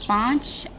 5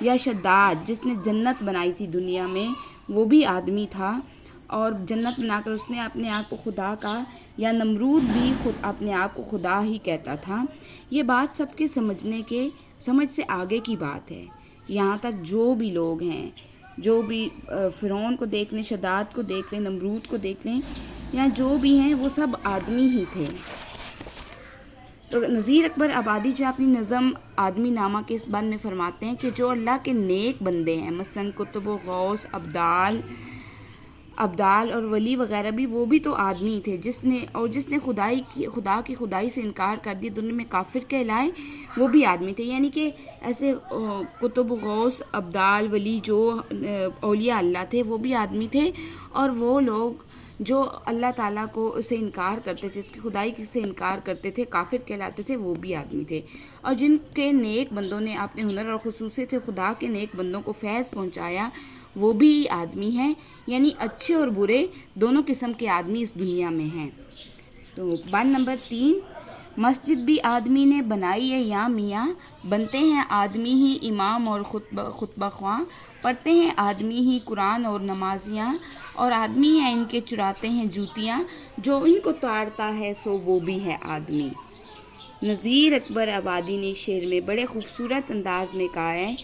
یا شداد جس نے جنت بنائی تھی دنیا میں وہ بھی آدمی تھا اور جنت بنا کر اس نے اپنے آپ کو خدا کہا، یا نمرود بھی خود اپنے آپ کو خدا ہی کہتا تھا۔ یہ بات سب کے سمجھ سے آگے کی بات ہے۔ یہاں تک جو بھی لوگ ہیں، جو بھی فرعون کو دیکھ لیں، شداد کو دیکھ لیں، نمرود کو دیکھ لیں، یا جو بھی ہیں وہ سب آدمی ہی تھے۔ تو نذیر اکبر آبادی جو اپنی نظم آدمی نامہ کے اس بند میں فرماتے ہیں کہ جو اللہ کے نیک بندے ہیں، مثلاً کتب و غوث، ابدال اور ولی وغیرہ بھی، وہ بھی تو آدمی تھے، جس نے خدا کی خدائی سے انکار کر دیا، دنیا میں کافر کہلائے، وہ بھی آدمی تھے۔ یعنی کہ ایسے کتب غوث، ابدال، ولی جو اولیاء اللہ تھے وہ بھی آدمی تھے، اور وہ لوگ جو اللہ تعالیٰ کو سے انکار کرتے تھے، اس کی خدائی سے انکار کرتے تھے، کافر کہلاتے تھے، وہ بھی آدمی تھے۔ اور جن کے نیک بندوں نے اپنے ہنر اور خصوصیت سے خدا کے نیک بندوں کو فیض پہنچایا، وہ بھی آدمی ہیں۔ یعنی اچھے اور برے دونوں قسم کے آدمی اس دنیا میں ہیں۔ تو بند نمبر 3، مسجد بھی آدمی نے بنائی ہے یا میاں، بنتے ہیں آدمی ہی امام اور خطبہ خواں، پڑھتے ہیں آدمی ہی قرآن اور نمازیاں، اور آدمی ہیں ان کے چراتے ہیں جوتیاں، جو ان کو تاڑتا ہے سو وہ بھی ہے آدمی۔ نذیر اکبر آبادی نے شعر میں بڑے خوبصورت انداز میں کہا ہے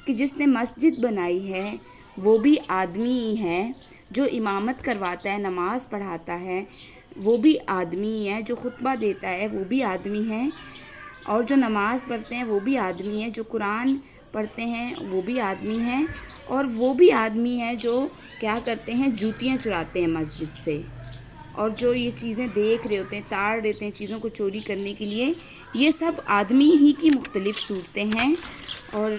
کہ جس نے مسجد بنائی ہے وہ بھی آدمی ہی ہے، جو امامت کرواتا ہے، نماز پڑھاتا ہے، وہ بھی آدمی ہی ہے، جو خطبہ دیتا ہے وہ بھی آدمی ہے، اور جو نماز پڑھتے ہیں وہ بھی آدمی ہیں، جو قرآن پڑھتے ہیں وہ بھی آدمی ہیں، اور وہ بھی آدمی ہیں جو کیا کرتے ہیں، جوتیاں چراتے ہیں مسجد سے، اور جو یہ چیزیں دیکھ رہے ہوتے ہیں، تاڑ دیتے ہیں چیزوں کو چوری کرنے کے لیے، یہ سب آدمی ہی کی مختلف صورتیں ہیں۔ اور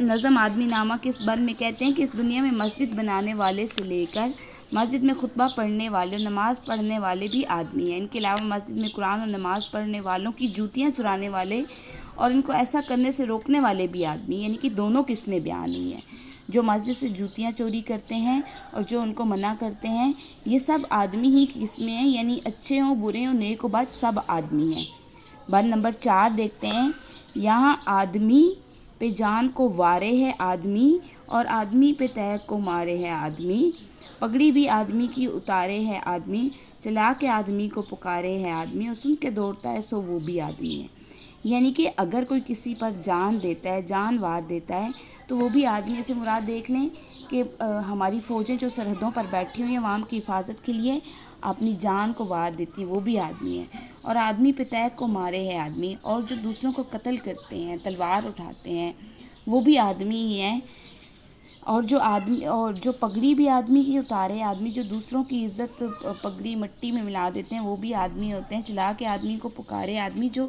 نظم آدمی نامہ کے اس بند میں کہتے ہیں کہ اس دنیا میں مسجد بنانے والے سے لے کر مسجد میں خطبہ پڑھنے والے، نماز پڑھنے والے بھی آدمی ہیں۔ ان کے علاوہ مسجد میں قرآن اور نماز پڑھنے والوں کی جوتیاں چرانے والے اور ان کو ایسا کرنے سے روکنے والے بھی آدمی، یعنی کہ دونوں قسمیں بیان ہوئی ہیں۔ جو مسجد سے جوتیاں چوری کرتے ہیں اور جو ان کو منع کرتے ہیں، یہ سب آدمی ہی کی قسمیں ہیں، یعنی اچھے ہوں، برے ہوں، نیک و بد، سب آدمی ہیں۔ بند نمبر 4 دیکھتے ہیں، یہاں آدمی پہ جان کو وارے ہے آدمی، اور آدمی پہ تیغ کو مارے ہے آدمی، پگڑی بھی آدمی کی اتارے ہے آدمی، چلا کے آدمی کو پکارے ہے آدمی، اور سن کے دوڑتا ہے سو وہ بھی آدمی ہے۔ یعنی کہ اگر کوئی کسی پر جان دیتا ہے، جان وار دیتا ہے، تو وہ بھی آدمی سے مراد دیکھ لیں کہ ہماری فوجیں جو سرحدوں پر بیٹھی ہوئی ہیں عوام کی حفاظت کے لیے اپنی جان کو وار دیتی ہیں، وہ بھی آدمی ہے۔ اور آدمی پہ تیغ کو مارے ہے آدمی، اور جو دوسروں کو قتل کرتے ہیں، تلوار اٹھاتے ہیں، وہ بھی آدمی ہی ہیں۔ اور جو پگڑی بھی آدمی کی اتارے آدمی، جو دوسروں کی عزت پگڑی مٹی میں ملا دیتے ہیں، وہ بھی آدمی ہوتے ہیں۔ چلا کے آدمی کو پکارے آدمی، جو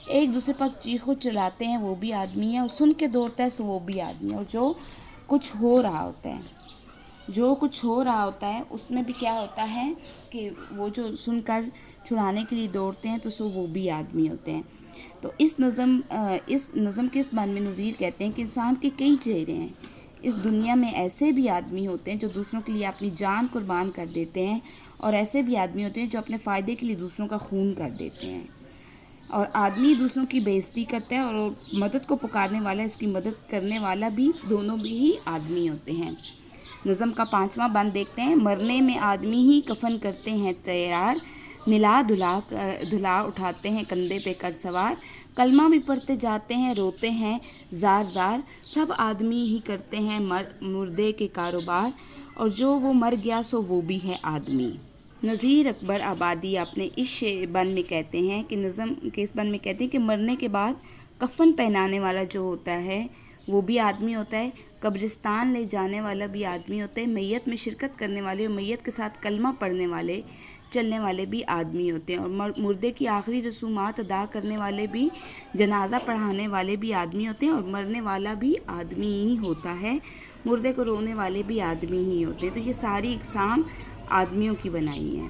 ایک دوسرے پر چیخو چلاتے ہیں، وہ بھی آدمی ہیں، اور سن کے دوڑتا ہے سو وہ بھی آدمی ہے۔ اور جو کچھ ہو رہا ہوتا ہے اس میں بھی کیا ہوتا ہے کہ وہ جو سن کر چھڑانے کے لیے دوڑتے ہیں تو سو وہ بھی آدمی ہوتے ہیں۔ تو اس نظم کے اس بند میں نذیر کہتے ہیں کہ انسان کے کئی چہرے ہیں، اس دنیا میں ایسے بھی آدمی ہوتے ہیں جو دوسروں کے لیے اپنی جان قربان کر دیتے ہیں، اور ایسے بھی آدمی ہوتے ہیں جو اپنے فائدے کے لیے دوسروں کا خون کر دیتے ہیں۔ اور آدمی دوسروں کی بے عزتی کرتا ہے، اور مدد کو پکارنے والا، اس کی مدد کرنے والا بھی، دونوں بھی ہی آدمی ہوتے ہیں۔ نظم کا 5واں بند دیکھتے ہیں، مرنے میں آدمی ہی کفن کرتے ہیں تیار، نلا دھلا اٹھاتے ہیں کندھے پہ کر سوار، کلمہ بھی پڑھتے جاتے ہیں روتے ہیں زار زار، سب آدمی ہی کرتے ہیں مردے کے کاروبار، اور جو وہ مر گیا سو وہ بھی ہے آدمی۔ نذیر اکبر آبادی اپنے اس بند میں کہتے ہیں کہ نظم کے اس بند میں کہتے ہیں کہ مرنے کے بعد کفن پہنانے والا جو ہوتا ہے وہ بھی آدمی ہوتا ہے، قبرستان لے جانے والا بھی آدمی ہوتا ہے، میت میں شرکت کرنے والے اور میت کے ساتھ کلمہ پڑھنے والے، چلنے والے بھی آدمی ہوتے ہیں، اور مردے کی آخری رسومات ادا کرنے والے بھی، جنازہ پڑھانے والے بھی آدمی ہوتے ہیں، اور مرنے والا بھی آدمی ہی ہوتا ہے، مردے کو رونے والے بھی آدمی ہی ہوتے ہیں۔ تو یہ ساری اقسام آدمیوں کی بنائی ہیں۔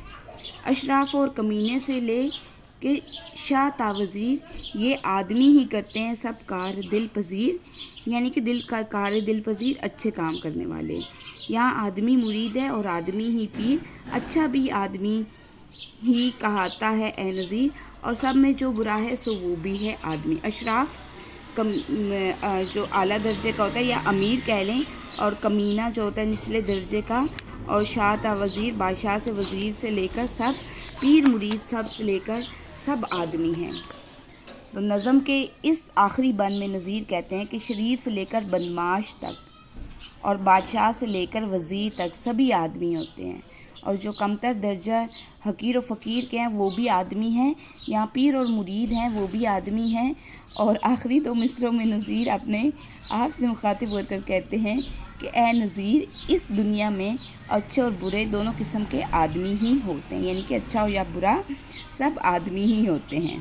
اشراف اور کمینے سے لے کے شاہ تا وزیر، یہ آدمی ہی کرتے ہیں سب کار دل پذیر، یعنی کہ کار دل پذیر، اچھے کام کرنے والے۔ یہاں آدمی مرید ہے اور آدمی ہی پیر، اچھا بھی آدمی ہی کہاتا ہے اے نذیر، اور سب میں جو برا ہے سو وہ بھی ہے آدمی۔ اشراف جو اعلیٰ درجے کا ہوتا ہے یا امیر کہہ لیں، اور کمینہ جو ہوتا ہے نچلے درجے کا، اور شاہ تا وزیر، بادشاہ سے وزیر سے لے کر سب، پیر مرید سب سے لے کر سب آدمی ہیں۔ تو نظم کے اس آخری بند میں نظیر کہتے ہیں کہ شریف سے لے کر بدمعاش تک اور بادشاہ سے لے کر وزیر تک سبھی آدمی ہوتے ہیں، اور جو کمتر درجہ حقیر و فقیر کے ہیں وہ بھی آدمی ہیں، یہاں پیر اور مرید ہیں وہ بھی آدمی ہیں۔ اور آخری 2 مصرعوں میں نظیر اپنے آپ سے مخاطب ہو کر کہتے ہیں کہ اے نظیر، اس دنیا میں اچھے اور برے دونوں قسم کے آدمی ہی ہوتے ہیں، یعنی کہ اچھا ہو یا برا سب آدمی ہی ہوتے ہیں۔